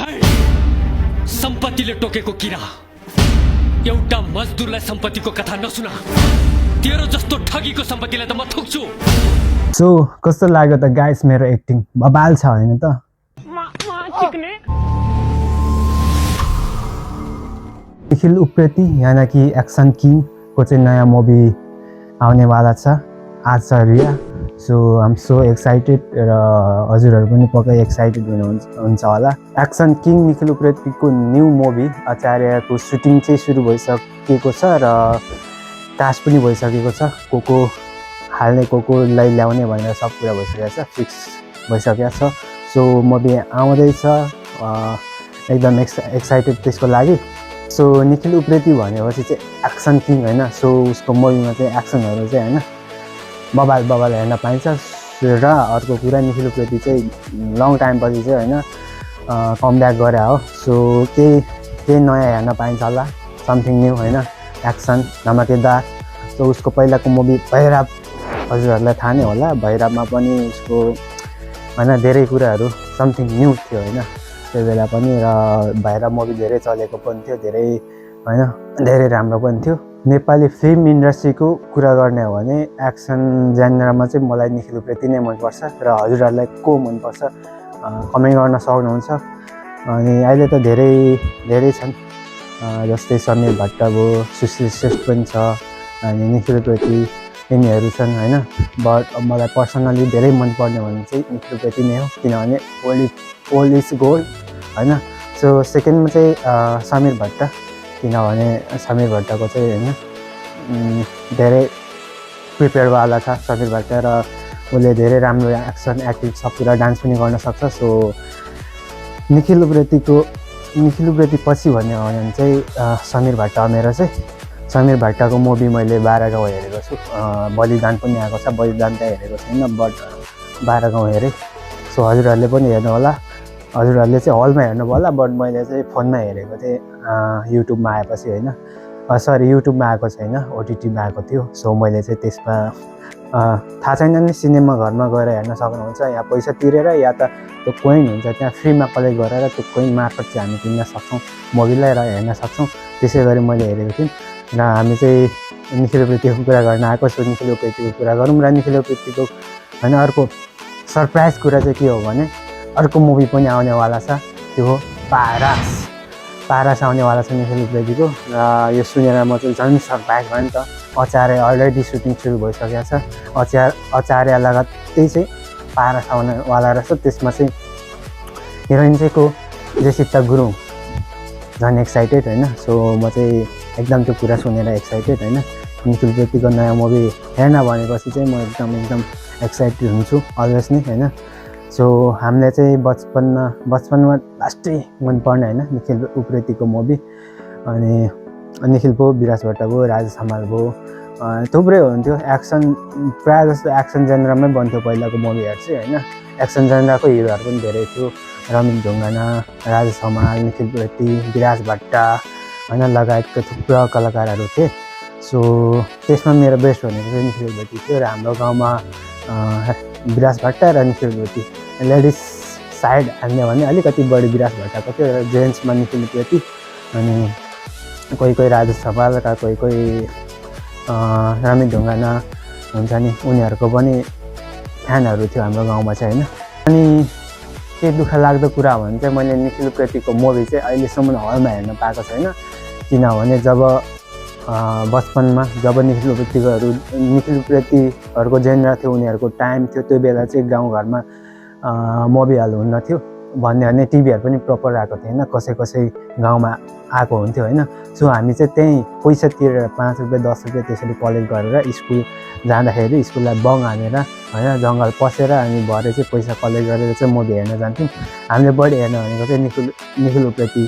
सम्पत्तिले टोकेको किरा एउटा मजदुरलाई सम्पत्तिको कथा नसुना। तेरो जस्तो ठगीको सम्पत्तिलाई त म थुक्छु। सो कस्तो लाग्यो त गाइस मेरो एक्टिङ? बबाल छ हैन त? निखिल उप्रेती यानी कि एक्सन किङ को चाहिँ नयाँ मुभी आउने वाला छ Acharya. So I am so excited र हजुरहरू पनि पक्कै एक्साइटेड हुनुहुन्छ होला। एक्सन किङ निखिल उप्रेतीको न्यू मुभी आचार्यको सुटिङ चाहिँ सुरु भइसकेको छ र कास्ट पनि भइसकेको छ। को हाल्ने कोलाई ल्याउने भनेर सब कुरा भइसकेको छ, फिक्स भइसकेको छ। सो मुभी आउँदैछ, एकदम एक्साइटेड त्यसको लागि। सो निखिल उप्रेती भनेपछि चाहिँ एक्सन किङ होइन। सो उसको मुभीमा चाहिँ एक्सनहरू चाहिँ होइन बबाल हेर्न पाइन्छ। र अर्को कुरा निखिल उप्रेती चाहिँ लङ टाइमपछि चाहिँ होइन कमब्याक गरे हो। सो केही नयाँ हेर्न पाइन्छ होला, समथिङ न्यू होइन, एक्सन धमाकेदार। सो उसको पहिलाको मुभी भैरव हजुरहरूलाई थाहा नै होला। भैरवमा पनि उसको होइन धेरै कुराहरू समथिङ न्यू थियो होइन त्यो बेला पनि। र भैरव मुभी धेरै चलेको पनि थियो, धेरै होइन धेरै राम्रो पनि थियो। नेपाली फिल्म इन्डस्ट्रीको कुरा गर्ने हो भने एक्सन जेनरमा चाहिँ मलाई निखिल उप्रेती नै मनपर्छ। र हजुरहरूलाई को मनपर्छ कमेन्ट गर्न सक्नुहुन्छ। अनि अहिले त धेरै छन्, जस्तै समीर भट्ट भयो, सुशील श्रेष्ठ पनि छ, अनि निखिल उप्रेती यिनीहरू छन् होइन। बट मलाई पर्सनली धेरै मनपर्ने भने चाहिँ निखिल उप्रेती नै हो, किनभने ओल्ड इज गोल्ड होइन। सो सेकेन्डमा चाहिँ समीर भट्ट, किनभने समीर भट्टको चाहिँ होइन धेरै प्रिपेयरवाला छ समीर भट्ट। र उसले धेरै राम्रो एक्सन एक्टिङ सब कुरा डान्स पनि गर्न सक्छ। सो निखिल उप्रेती पछि भन्ने हो भने चाहिँ समीर भट्ट मेरो चाहिँ। समीर भट्टको मुभी मैले 12 गाउँ हेरेको छु, बलिदान पनि आएको छ। बलिदान त हेरेको छैन, बट 12 गाउँ हेरेँ। सो हजुरहरूले पनि हेर्नु होला। हजुरहरूले चाहिँ हलमा हेर्नुभयो होला, बट मैले चाहिँ फोनमा हेरेको थिएँ युट्युबमा आएपछि होइन। युट्युबमा आएको छैन, ओटिटीमा आएको थियो। सो मैले चाहिँ त्यसमा थाहा छैन नि, सिनेमा घरमा गएर हेर्न सक्नुहुन्छ, या पैसा तिरेर या त त्यो कोइन हुन्छ त्यहाँ फ्रीमा कलेक्ट गरेर त्यो कोइन मार्फत चाहिँ हामी किन्न सक्छौँ मुभीलाई र हेर्न सक्छौँ। त्यसै गरी मैले हेरेको थिएँ। र हामी चाहिँ निखिल उप्रेतीको कुरा गर्न आएको छु। निखिल उप्रेतीको कुरा गरौँ। र निखिल उप्रेतीको होइन अर्को सरप्राइज कुरा चाहिँ के हो भने अर्को मुभी पनि आउनेवाला छ, त्यो हो पारस आउनेवाला छ निखिल उप्रेतीको। र यो सुनेर म चाहिँ झन् सरप्राइज भयो नि त। आचार्य अलरेडी सुटिङ सुरु भइसकेको छ। आचार्य लगत्तै चाहिँ पारस आउनेवाला रहेछ। त्यसमा चाहिँ हिरोइन चाहिँ को जेसिता गुरुङ, झन् एक्साइटेड होइन। सो म चाहिँ एकदम त्यो कुरा सुनेर एक्साइटेड होइन। निखिल उप्रेतीको नयाँ मुभी हेर्न भनेपछि चाहिँ म एकदम एक्साइटेड हुन्छु अलवेज नै होइन। सो हामीले चाहिँ बचपनमा लास्टै मनपर्ने होइन निखिल उप्रेतीको मुभी। अनि निखिल भयो, विराज भट्ट भयो, राजेश हमाल भयो, थुप्रै हुन्थ्यो। एक्सन प्रायः जस्तो एक्सन जेनरमै बन्थ्यो पहिलाको मुभीहरू चाहिँ होइन। एक्सन जेनरको हिरोहरू पनि धेरै थियो, रमित ढुङ्गाना, राजेश हमाल, निखिल उप्रेती, विराज भट्ट होइन लगायतका थुप्रै कलाकारहरू थिए। सो त्यसमा मेरो बेस्ट भनेको चाहिँ निखिल उप्रेती थियो। र हाम्रो गाउँमा विराज भट्ट र निखिल उप्रेती, लेडिज साइड हाल्ने भने अलिकति बढी विराज भट्टको थियो, र जेन्ट्समा निखिल उप्रेती, अनि कोही राजेश हमाल र कोही रमित ढुङ्गाना हुन्छ नि, उनीहरूको पनि फ्यानहरू थियो हाम्रो गाउँमा चाहिँ होइन। अनि के दुःख लाग्दो कुरा हो भने चाहिँ मैले निखिल उप्रेतीको मुभी चाहिँ अहिलेसम्म हलमा हेर्न पाएको छैन। किनभने जब बचपनमा जब निखिल उप्रेतीहरूको जेनर थियो, उनीहरूको टाइम थियो, त्यो बेला चाहिँ गाउँघरमा मुभी हल हुन्न थियो भन्ने भने टिभीहरू पनि प्रपर आएको थिएन, कसै गाउँमा आएको हुन्थ्यो होइन। सो हामी चाहिँ त्यहीँ पैसा तिरेर 5 रुपियाँ 10 रुपियाँ त्यसरी कलेक्ट गरेर स्कुल जाँदाखेरि स्कुललाई बङ हानेर होइन जङ्गल पसेर अनि भरे चाहिँ पैसा कलेक्ट गरेर चाहिँ मुभी हेर्न जान्थ्यौँ। हामीले बढी हेर्न भनेको चाहिँ निखिल उप्रेती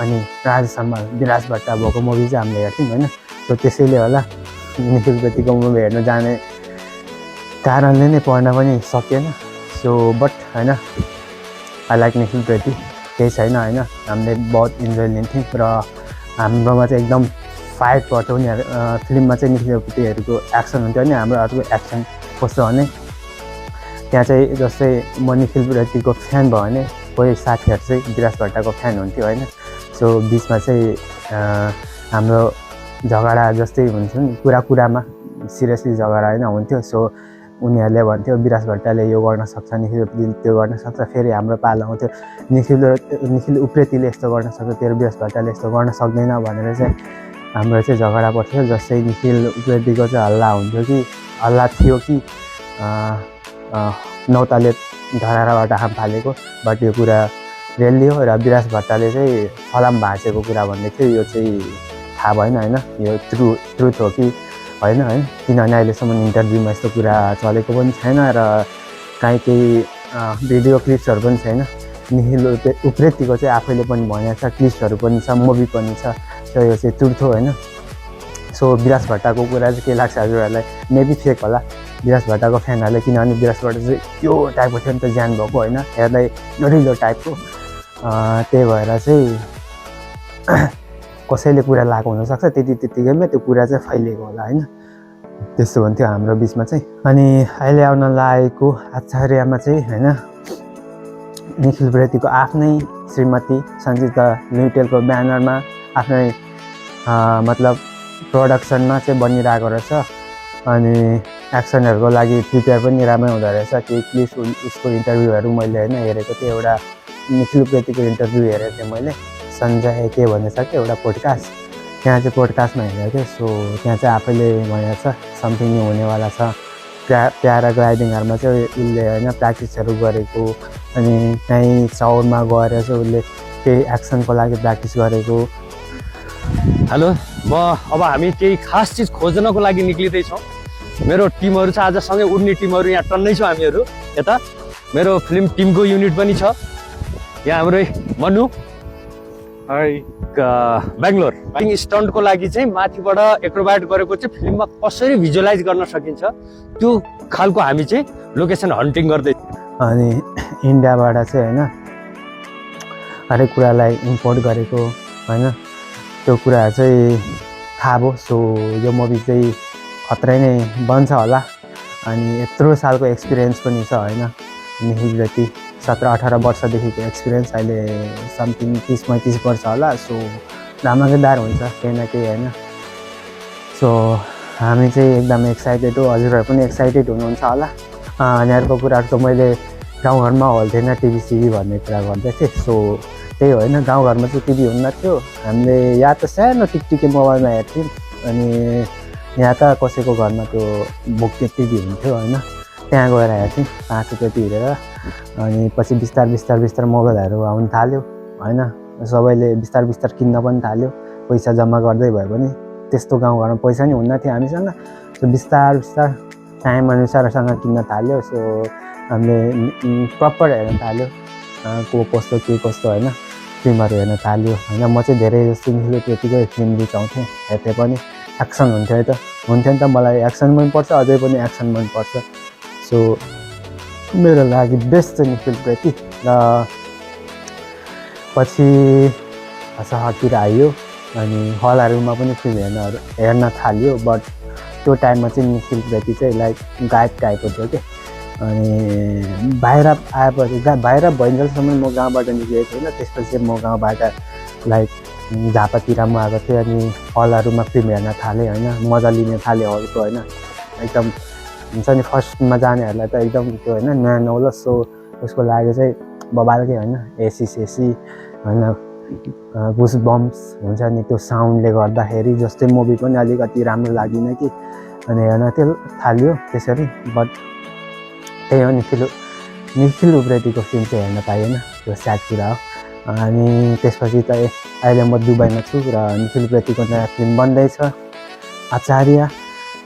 अनि राजेश हमाल, विराज भट्ट भएको मुभी चाहिँ हामीले हेर्थ्यौँ होइन। सो त्यसैले होला निखिल उप्रेतीको मुभी हेर्न जाने कारणले नै पढ्न पनि सकिएन। सो बट होइन आई लाइक निखिल उप्रेती, केही छैन होइन। हामीले बहुत इन्जोय लिन्थ्यौँ र हाम्रोमा चाहिँ एकदम फाइट पर्थ्यो। उनीहरू फिल्ममा चाहिँ निखिल उप्रेतीहरूको एक्सन हुन्थ्यो भने हाम्रो अर्को एक्सन कस्तो भने त्यहाँ चाहिँ जस्तै म निखिल उप्रेतीको फ्यान भयो भने कोही साथीहरू चाहिँ विराज भट्टको फ्यान हुन्थ्यो होइन। सो बिचमा चाहिँ हाम्रो झगडा जस्तै हुन्छ नि, कुरामा सिरियसली झगडा होइन हुन्थ्यो। सो उनीहरूले भन्थ्यो विराज भट्टले यो गर्न सक्छ, निखिल उप्रेतीले त्यो गर्न सक्छ। फेरि हाम्रो पालो आउँथ्यो निखिल उप्रेतीले यस्तो गर्न सक्छ, तेरो विराज भट्टले यस्तो गर्न सक्दैन भनेर चाहिँ हाम्रो चाहिँ झगडा पर्थ्यो। जस्तै निखिल उप्रेतीको चाहिँ हल्ला थियो कि नौताले धराराबाट हाम फालेको, बट यो कुरा रियल्ली हो। र विराज भट्टले चाहिँ फलाम भाँचेको कुरा भन्दै थियो, यो चाहिँ थाहा भएन होइन, यो ट्रुथ हो कि होइन किनभने अहिलेसम्म इन्टरभ्यूमा यस्तो कुरा चलेको पनि छैन र केही भिडियो क्लिप्सहरू पनि छैन। निखिल उप्रेतीको चाहिँ आफैले पनि भनेको छ, क्लिप्सहरू पनि छ, मुभी पनि छ। सो यो चाहिँ ट्रुथ हो होइन। सो विराज भट्टको कुरा चाहिँ के लाग्छ हजुरहरूलाई, मेबी फेक होला विराज भट्टको फ्यानहरूले, किनभने विराज भट्ट चाहिँ यो टाइपको थियो नि त, ज्यान भएको होइन, हेर्दै नरिलो टाइपको। त्यही भएर चाहिँ कसैले कुरा लगाएको हुनसक्छ, त्यतिकैमा त्यो कुरा चाहिँ फैलिएको होला होइन। त्यस्तो हुन्थ्यो हाम्रो बिचमा चाहिँ। अनि अहिले आउन लागेको आचार्यमा चाहिँ होइन निखिल उप्रेतीको आफ्नै श्रीमती सञ्चिता लिमिटेडको ब्यानरमा आफ्नै मतलब प्रोडक्सनमा चाहिँ बनिरहेको रहेछ। अनि एक्सनहरूको लागि प्रिपेयर पनि राम्रै हुँदो रहेछ। केही क्लिप्स उसको इन्टरभ्यूहरू मैले होइन हेरेको थिएँ, एउटा निखिल उप्रेतीको इन्टरभ्यू हेरेको थिएँ मैले, सञ्जय के भनेछ कि एउटा पोडकास्ट, त्यहाँ चाहिँ पोडकास्टमा हेरेको थिएँ। सो त्यहाँ चाहिँ आफैले भनेको छ समथिङ न्यू हुनेवाला छ। प्याराग्लाइडिङहरूमा चाहिँ उसले होइन प्र्याक्टिसहरू गरेको, अनि कहीँ चाउरमा गएर चाहिँ उसले केही एक्सनको लागि प्र्याक्टिस गरेको। हेलो, अब हामी केही खास चिज खोज्नको लागि निक्लिँदैछौँ। मेरो टिमहरू छ, आज सँगै उड्ने टिमहरू यहाँ टन्नै छौँ हामीहरू। यता मेरो फिल्म टिमको युनिट पनि छ, यहाँ हाम्रै मनु बेङ्गलोर। स्टन्टको लागि चाहिँ माथिबाट एक्रोबाट गरेको चाहिँ फिल्ममा कसरी भिजुअलाइज गर्न सकिन्छ त्यो खालको हामी चाहिँ लोकेसन हन्टिङ गर्दै। अनि इन्डियाबाट चाहिँ होइन हरेक कुरालाई इम्पोर्ट गरेको होइन, त्यो कुरा चाहिँ थाहा भयो। सो यो मुभी चाहिँ खत्रै नै बन्छ होला। अनि यत्रो सालको एक्सपिरियन्स पनि छ होइन, निखिल उप्रेती 17-18 वर्षदेखिको एक्सपिरियन्स, अहिले समथिङ 30-35 वर्ष होला। सो धमाकेदार हुन्छ केही न केही होइन। सो हामी चाहिँ एकदम एक्साइटेड हो, हजुरहरू पनि एक्साइटेड हुनुहुन्छ होला। यहाँको कुराहरू त मैले गाउँघरमा हल थिएन, टिभी भन्ने कुरा गर्दै थिएँ। सो त्यही होइन, गाउँघरमा चाहिँ टिभी हुन्न थियो, हामीले या त सानो टिकटिके मोबाइलमा हेर्थ्यौँ, अनि यहाँ त कसैको घरमा त्यो बोक्के टिभी हुन्थ्यो होइन, त्यहाँ गएर हेर्थ्यौँ 5 रुपियाँ तिरेर। अनि पछि बिस्तार मोबाइलहरू आउनु थाल्यो होइन, सबैले बिस्तार किन्न पनि थाल्यो, पैसा जम्मा गर्दै भयो भने। त्यस्तो गाउँघरमा पैसा नि हुन्न थियो हामीसँग। सो बिस्तार टाइम अनुसारसँग किन्न थाल्यो। सो हामीले प्रपर हेर्न थाल्यो, को कस्तो के कस्तो होइन, फिल्महरू हेर्न थाल्यो होइन। म चाहिँ धेरै जस्तो निखिल उप्रेतीकै फिल्म रुचाउँथेँ, हेर्थेँ पनि। एक्सन हुन्थ्यो नि त, मलाई एक्सन मनपर्छ, अझै पनि एक्सन मनपर्छ। सो मेरो लागि बेस्ट चाहिँ निखिल उप्रेती। र पछि सहरतिर आइयो, अनि हलहरूमा पनि फिल्म हेर्न थाल्यो। बट त्यो टाइममा चाहिँ निखिल उप्रेती चाहिँ लाइक गायब टाइपको थियो कि। अनि बाहिर आएपछि बाहिर भइन्जेलसम्म म गाउँबाट निस्केको थिएन। त्यसपछि चाहिँ म गाउँबाट लाइक झापातिर म आएको थिएँ, अनि हलहरूमा फिल्म हेर्न थालेँ होइन, मजा लिन थालेँ हलको होइन। एकदम हुन्छ नि फर्स्टमा जानेहरूलाई त एकदम त्यो होइन नयाँ नौलो। सो उसको लागि चाहिँ बबालकै होइन, एसी होइन, गुस बम्स हुन्छ नि, त्यो साउन्डले गर्दाखेरि जस्तै मुभी पनि अलिकति राम्रो लाग्दैन कि। अनि हेर्न थाल्यो त्यसरी। बट त्यही हो, निखिल उप्रेतीको फिल्म चाहिँ हेर्न पाइएन, त्यो स्याड कुरा हो। अनि त्यसपछि त अहिले म दुबईमा छु र निखिल उप्रेतीको नयाँ फिल्म बन्दैछ आचार्य।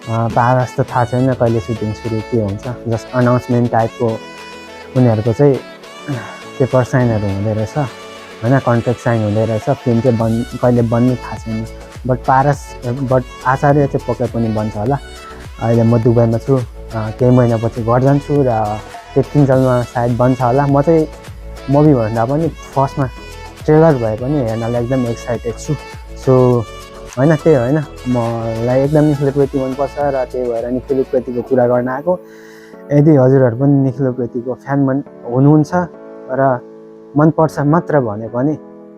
पारस त थाहा छैन कहिले सुटिङ सुरु के हुन्छ, जस्ट अनाउन्समेन्ट टाइपको उनीहरूको चाहिँ पेपर साइनहरू हुँदो रहेछ होइन, कन्ट्र्याक्ट साइन हुँदो रहेछ। फिल्म चाहिँ कहिले बन्ने थाहा छैन। बट आचार्य चाहिँ पक्कै पनि बन्छ होला। अहिले म दुबईमा छु, केही महिनापछि घर जान्छु र 15 सालमा सायद बन्छ होला। म चाहिँ मुभीभन्दा पनि फर्स्टमा ट्रेलर भए पनि हेर्नलाई एकदम एक्साइटेड छु। सो होइन त्यही होइन, मलाई एकदम निखिल उप्रेती मनपर्छ र त्यही भएर निखिल उप्रेतीको कुरा गर्न आएको। यदि हजुरहरू पनि निखिल उप्रेतीको फ्यान हुनुहुन्छ र मनपर्छ मात्र भने पनि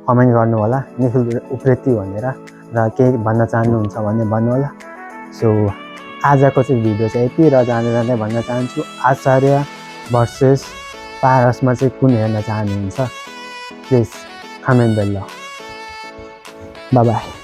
कमेन्ट गर्नु होला निखिल उप्रेती भनेर र केही भन्न चाहनुहुन्छ भने भन्नु होला। सो आजको चाहिँ भिडियो चाहिँ यति र जाँदै जाँदै भन्न चाहन्छु आचार्य भर्सेस पारसमा चाहिँ कुन हेर्न चाहनुहुन्छ प्लिज कमेन्ट बेल ल बाई बाई।